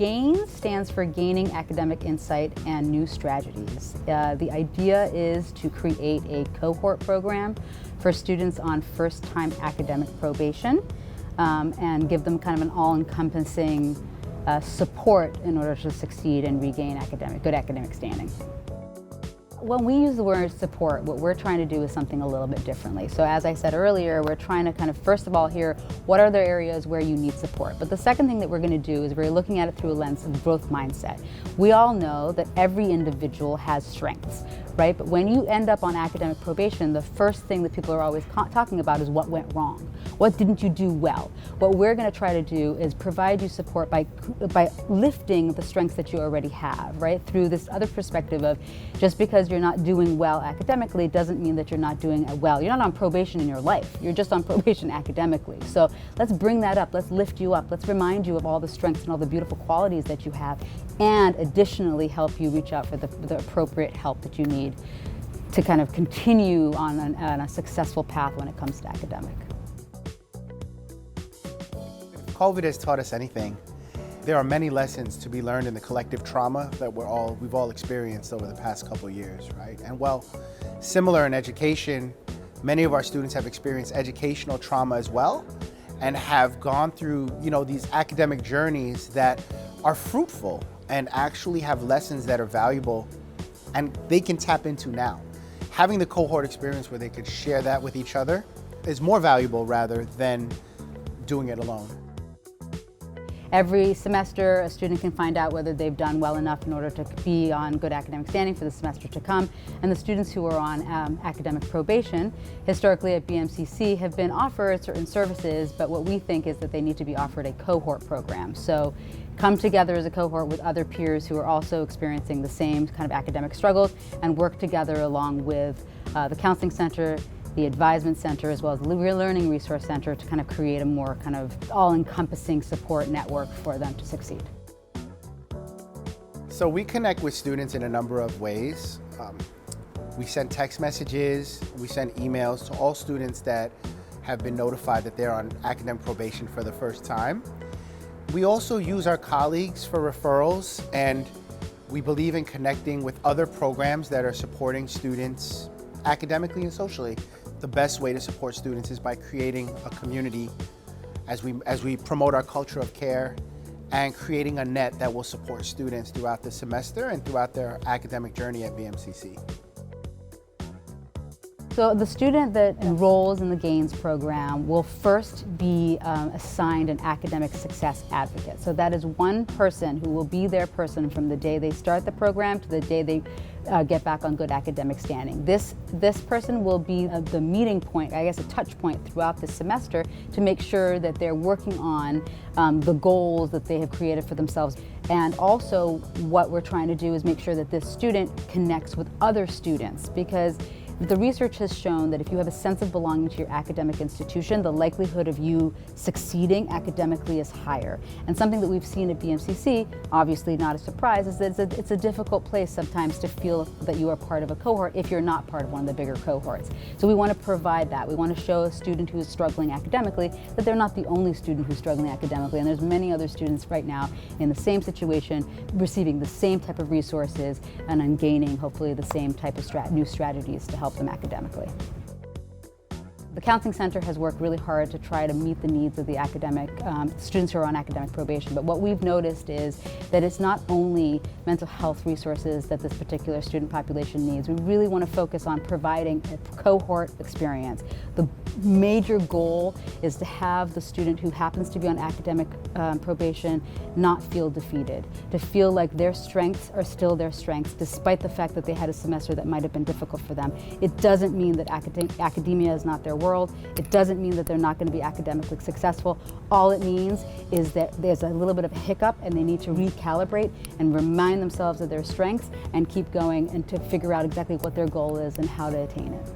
G.A.I.N stands for Gaining Academic Insight and New Strategies. The idea is to create a cohort program for students on first-time academic probation and give them kind of an all-encompassing support in order to succeed and regain good academic standing. When we use the word support, what we're trying to do is something a little bit differently. So as I said earlier, we're trying to kind of first of all hear what are the areas where you need support. But the second thing that we're going to do is we're looking at it through a lens of growth mindset. We all know that every individual has strengths, right? But when you end up on academic probation, the first thing that people are always talking about is what went wrong. What didn't you do well? What we're going to try to do is provide you support by lifting the strengths that you already have, right? Through this other perspective of just because you're not doing well academically doesn't mean that you're not doing well. You're not on probation in your life. You're just on probation academically. So let's bring that up. Let's lift you up. Let's remind you of all the strengths and all the beautiful qualities that you have, and additionally help you reach out for the appropriate help that you need to kind of continue on a successful path when it comes to academic. COVID has taught us anything. There are many lessons to be learned in the collective trauma that we've all experienced over the past couple of years, right? And well, similar in education, many of our students have experienced educational trauma as well and have gone through, these academic journeys that are fruitful and actually have lessons that are valuable and they can tap into now. Having the cohort experience where they could share that with each other is more valuable rather than doing it alone. Every semester, a student can find out whether they've done well enough in order to be on good academic standing for the semester to come. And the students who are on academic probation, historically at BMCC, have been offered certain services, but what we think is that they need to be offered a cohort program. So come together as a cohort with other peers who are also experiencing the same kind of academic struggles and work together along with the Counseling Center, the Advisement Center, as well as the Learning Resource Center to kind of create a more kind of all-encompassing support network for them to succeed. So we connect with students in a number of ways. We send text messages, we send emails to all students that have been notified that they're on academic probation for the first time. We also use our colleagues for referrals, and we believe in connecting with other programs that are supporting students academically and socially. The best way to support students is by creating a community as we promote our culture of care and creating a net that will support students throughout the semester and throughout their academic journey at BMCC. So the student that enrolls in the G.A.I.N.S program will first be assigned an academic success advocate. So that is one person who will be their person from the day they start the program to the day they get back on good academic standing. This person will be the meeting point, I guess a touch point throughout the semester to make sure that they're working on the goals that they have created for themselves. And also what we're trying to do is make sure that this student connects with other students, because the research has shown that if you have a sense of belonging to your academic institution, the likelihood of you succeeding academically is higher. And something that we've seen at BMCC, obviously not a surprise, is that it's a difficult place sometimes to feel that you are part of a cohort if you're not part of one of the bigger cohorts. So we want to provide that. We want to show a student who is struggling academically that they're not the only student who's struggling academically, and there's many other students right now in the same situation, receiving the same type of resources and gaining hopefully the same type of new strategies to help them academically. The Counseling Center has worked really hard to try to meet the needs of the students who are on academic probation, but what we've noticed is that it's not only mental health resources that this particular student population needs. We really want to focus on providing a cohort experience. The major goal is to have the student who happens to be on academic probation not feel defeated, to feel like their strengths are still their strengths despite the fact that they had a semester that might have been difficult for them. It doesn't mean that academia is not their world. It doesn't mean that they're not going to be academically successful. All it means is that there's a little bit of a hiccup and they need to recalibrate and remind themselves of their strengths and keep going and to figure out exactly what their goal is and how to attain it.